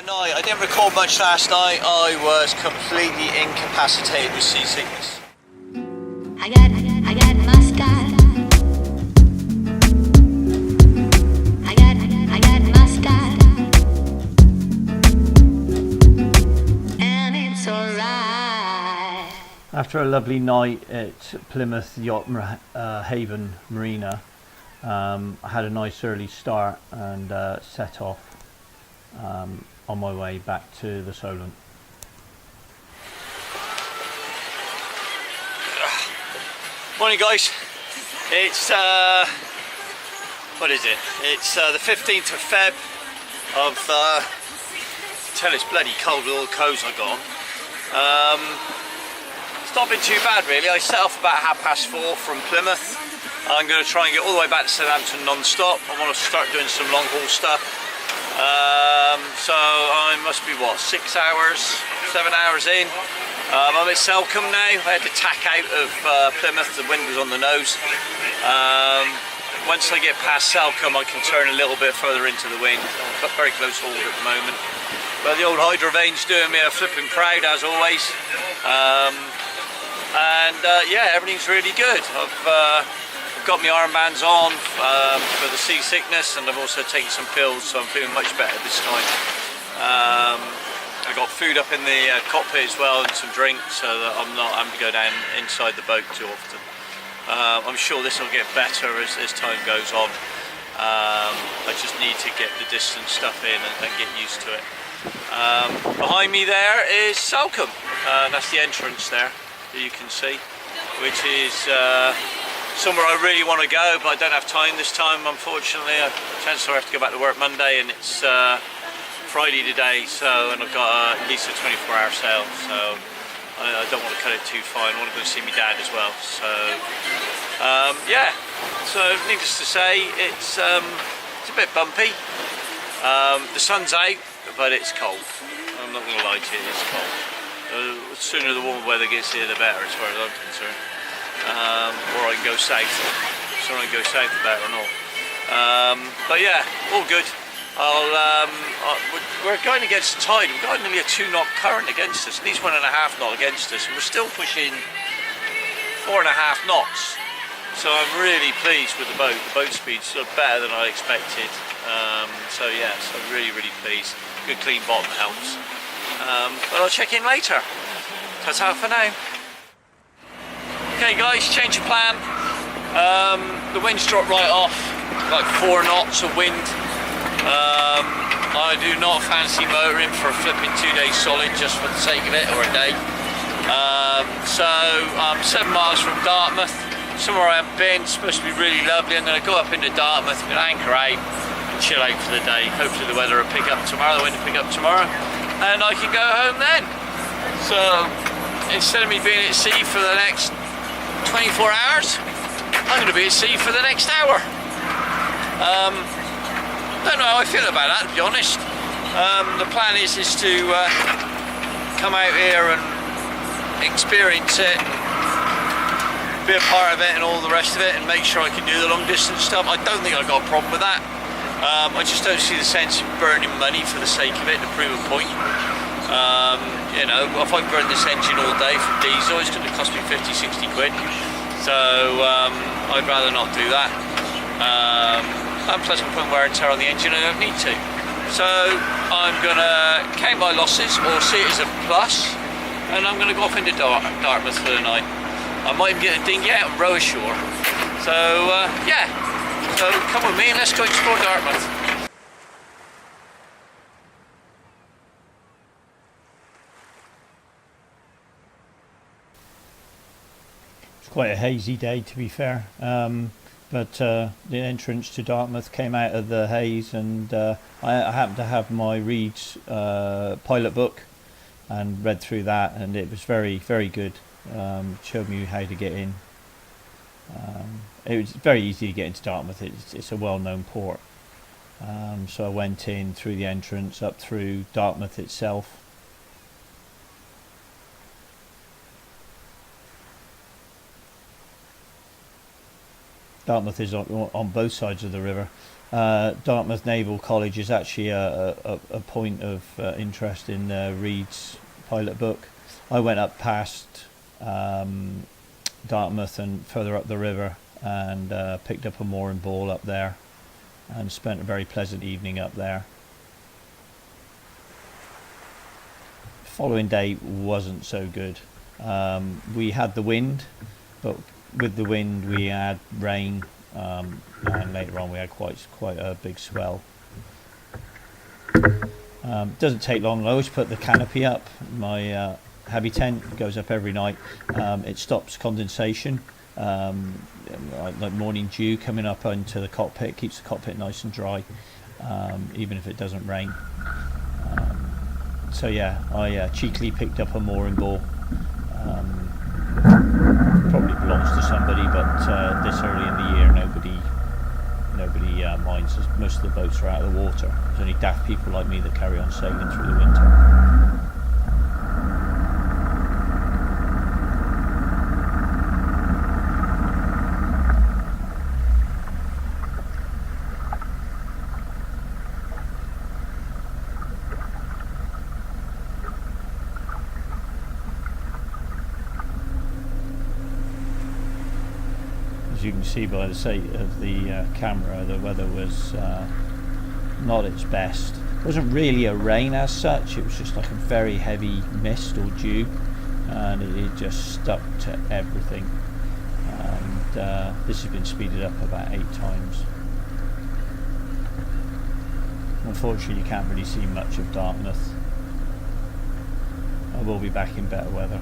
Night. I didn't record much last night. I was completely incapacitated with seasickness. I got mascara. I got mascara. And it's alright. After a lovely night at Plymouth Yacht Haven Marina, I had a nice early start and set off on my way back to the Solent. Morning guys, it's what is it? It's the 15th of Feb of tell it's bloody cold with all the clothes I got on. It's not been too bad really. I set off about 4:30 from Plymouth. I'm going to try and get all the way back to Southampton non-stop. I want to start doing some long haul stuff. So I must be what, 6 hours, 7 hours in. I'm at Selcombe now. I had to tack out of Plymouth, the wind was on the nose. Once I get past Selcombe I can turn a little bit further into the wind. I've got very close hold at the moment. But the old hydrovane's doing me a flipping proud as always. Yeah, everything's really good. I've got my armbands on for the seasickness, and I've also taken some pills, so I'm feeling much better this time. I got food up in the cockpit as well and some drinks, so that I'm not having to go down inside the boat too often. I'm sure this will get better as time goes on. I just need to get the distance stuff in and get used to it. Behind me there is Selcombe. That's the entrance there that you can see, which is somewhere I really want to go, but I don't have time this time, unfortunately. Chances are I have to go back to work Monday, and it's Friday today, so, and I've got at least a 24-hour sail, so I don't want to cut it too fine. I want to go see my dad as well. So yeah, so needless to say, it's a bit bumpy. The sun's out, but it's cold. I'm not going to lie to you, it's cold. The sooner the warm weather gets here, the better, as far as I'm concerned. Or I can go south. The sooner I can go south, the better and all. But yeah, all good. We're going against the tide. We've got nearly a 2-knot current against us, at least 1.5 knot against us, and we're still pushing 4.5 knots. So I'm really pleased with the boat. The boat speed's sort of better than I expected. So yeah, so really pleased. Good clean bottom helps. But I'll check in later. Ta-ta for now. Okay guys, change of plan. The wind's dropped right off, like 4 knots of wind. I do not fancy motoring for a flipping 2 days solid just for the sake of it, or a day. So I'm 7 miles from Dartmouth, somewhere I haven't been. It's supposed to be really lovely. I'm going to go up into Dartmouth, I'm going to anchor out and chill out for the day. Hopefully the weather will pick up tomorrow, the wind will pick up tomorrow, and I can go home then. So instead of me being at sea for the next 24 hours, I'm going to be at sea for the next hour. I don't know how I feel about that, to be honest. The plan is to come out here and experience it, be a part of it and all the rest of it, and make sure I can do the long distance stuff. I don't think I've got a problem with that. I just don't see the sense of burning money for the sake of it to prove a point. You know, if I burn this engine all day from diesel, it's going to cost me 50-60 quid. So I'd rather not do that. And plus I'm putting wear and tear on the engine I don't need to. So I'm going to count my losses, or see it as a plus, and I'm going to go off into Dartmouth for the night. I might even get a dinghy out and row ashore. So yeah, so come with me and let's go explore Dartmouth. It's quite a hazy day, to be fair. But the entrance to Dartmouth came out of the haze, and I happened to have my Reed's pilot book and read through that, and it was very good. Showed me how to get in. It was very easy to get into Dartmouth. It's a well-known port. So I went in through the entrance, up through Dartmouth itself. Dartmouth is on both sides of the river. Dartmouth Naval College is actually a point of interest in Reed's pilot book. I went up past Dartmouth and further up the river and picked up a mooring ball up there and spent a very pleasant evening up there. Following day wasn't so good. We had the wind, but with the wind we had rain, and later on we had quite a big swell. Doesn't take long. I always put the canopy up. My heavy tent goes up every night. It stops condensation, like morning dew coming up into the cockpit, keeps the cockpit nice and dry, even if it doesn't rain. So yeah, I cheekily picked up a mooring ball. Probably belongs to somebody, but this early in the year nobody minds, as most of the boats are out of the water. There's only daft people like me that carry on sailing through the winter. As you can see by the state of the camera, the weather was not its best. It wasn't really a rain as such, it was just like a very heavy mist or dew, and it just stuck to everything. And this has been speeded up about 8 times. Unfortunately, you can't really see much of Dartmouth. I will be back in better weather.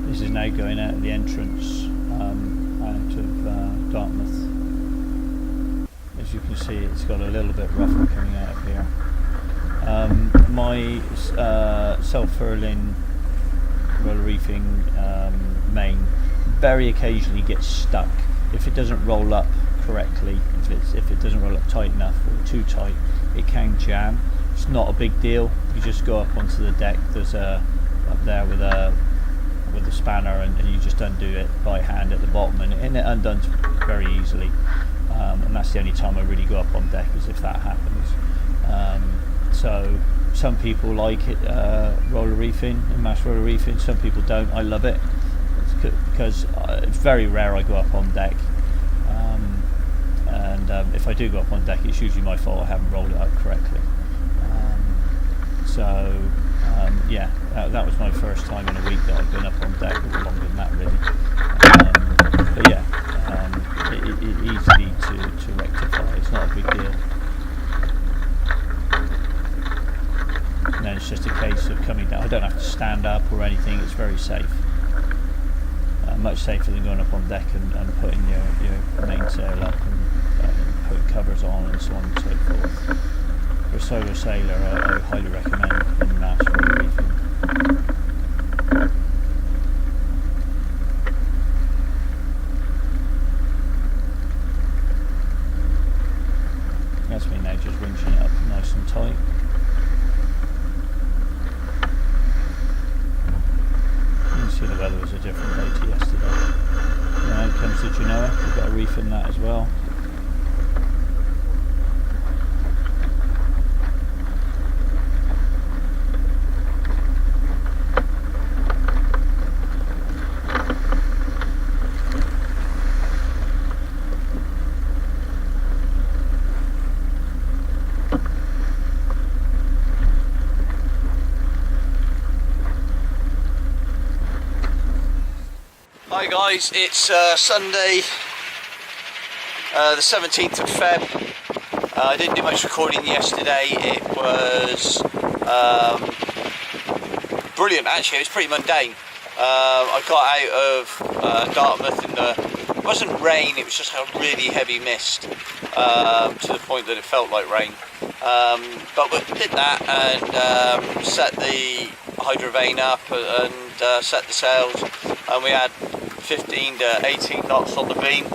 This is now going out of the entrance out of Dartmouth. As you can see, it's got a little bit rougher coming out of here. My self-furling roller reefing main very occasionally gets stuck. If it doesn't roll up correctly, if it doesn't roll up tight enough or too tight, it can jam. It's not a big deal. You just go up onto the deck. There's up there with a spanner, and you just undo it by hand at the bottom, and it undoes very easily. And that's the only time I really go up on deck, is if that happens. So some people like it, roller reefing and mass roller reefing. Some people don't. I love it because it's very rare I go up on deck. And if I do go up on deck, it's usually my fault. I haven't rolled it up correctly. Yeah, that was my first time in a week that I've been up on deck, or longer than that really. But yeah, it easily to rectify. It's not a big deal. And then it's just a case of coming down. I don't have to stand up or anything. It's very safe. Much safer than going up on deck and putting your mainsail up and putting covers on and so on and so forth. For a solo sailor, I highly recommend in mass roller reefing. That's me now just winching it up nice and tight. You can see the weather was a different day to yesterday. Now it comes to Genoa, we've got a reef in that as well. Hi guys, it's Sunday the 17th of Feb. I didn't do much recording yesterday. It was brilliant actually. It was pretty mundane. I got out of Dartmouth in it wasn't rain, it was just a really heavy mist, to the point that it felt like rain. But we did that and set the hydrovane up and set the sails, and we had 15 to 18 knots on the beam,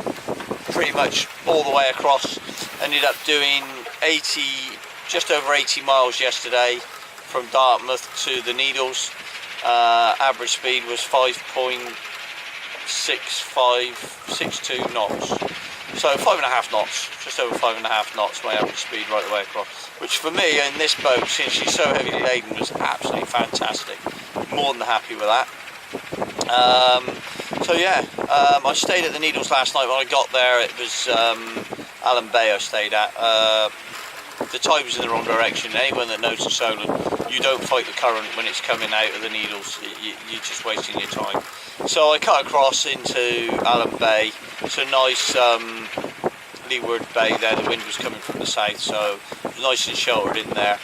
pretty much all the way across. Ended up doing just over 80 miles yesterday from Dartmouth to the Needles. Average speed was 5.6562 knots, so 5.5 knots, just over 5.5 knots my average speed right the way across, which for me in this boat, since she's so heavily laden, was absolutely fantastic. More than happy with that. So yeah, I stayed at the Needles last night. When I got there, it was Allen Bay I stayed at. The tide was in the wrong direction. Anyone that knows the Solent, you don't fight the current when it's coming out of the Needles. You're just wasting your time. So I cut across into Allen Bay. It's a nice leeward bay there. The wind was coming from the south, so it was nice and sheltered in there.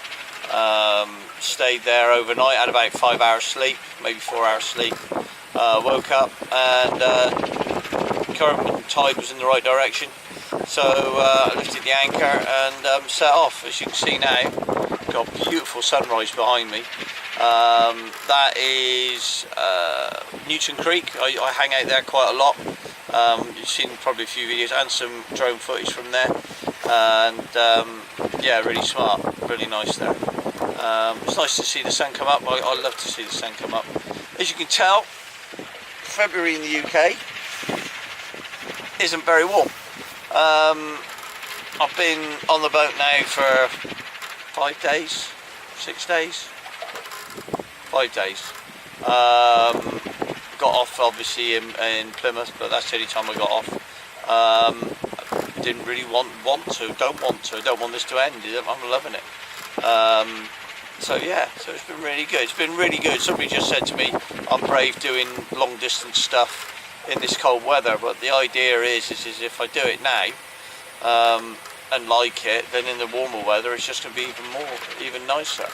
Stayed there overnight, had about 5 hours sleep, maybe 4 hours sleep. Woke up and current tide was in the right direction. So I lifted the anchor and set off. As you can see now, got a beautiful sunrise behind me. That is Newton Creek. I hang out there quite a lot. You've seen probably a few videos and some drone footage from there. And yeah, really smart, really nice there. It's nice to see the sun come up. I love to see the sun come up. As you can tell, February in the UK isn't very warm. I've been on the boat now for 5 days, 6 days, 5 days. Got off obviously in Plymouth, but that's the only time I got off. I didn't really don't want this to end. I'm loving it. So yeah, so it's been really good. It's been really good. Somebody just said to me, I'm brave doing long distance stuff in this cold weather, but the idea is if I do it now and like it, then in the warmer weather it's just going to be even nicer.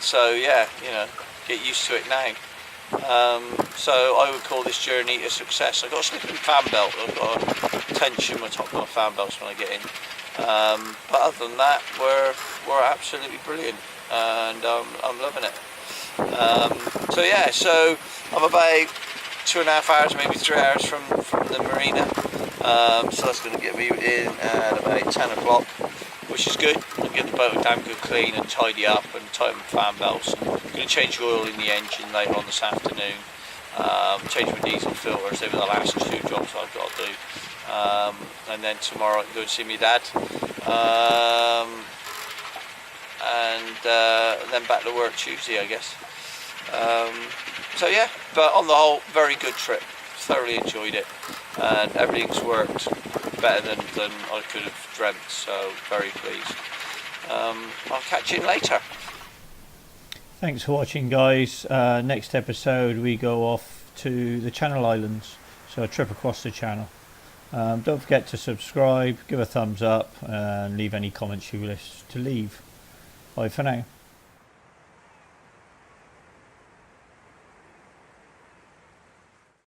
So yeah, you know, get used to it now. So I would call this journey a success. I've got a slipping fan belt. I've got a tension my top of my fan belts when I get in. But other than that, we're absolutely brilliant, and I'm loving it. So yeah, so I'm about 2.5 hours, maybe 3 hours from the marina. So that's going to get me in at about 10 o'clock, which is good. I'll get the boat a damn good clean and tidy up and tighten my fan belts. I'm going to change the oil in the engine later on this afternoon. Change my diesel filters. They were the last 2 jobs I've got to do. And then tomorrow I can go and see my dad. And then back to work Tuesday, I guess. So yeah, but on the whole, very good trip. Thoroughly enjoyed it, and everything's worked better than I could have dreamt. So very pleased. I'll catch you later. Thanks for watching, guys. Next episode we go off to the Channel Islands, so a trip across the channel. Don't forget to subscribe, give a thumbs up, and leave any comments you wish to leave. Bye for now.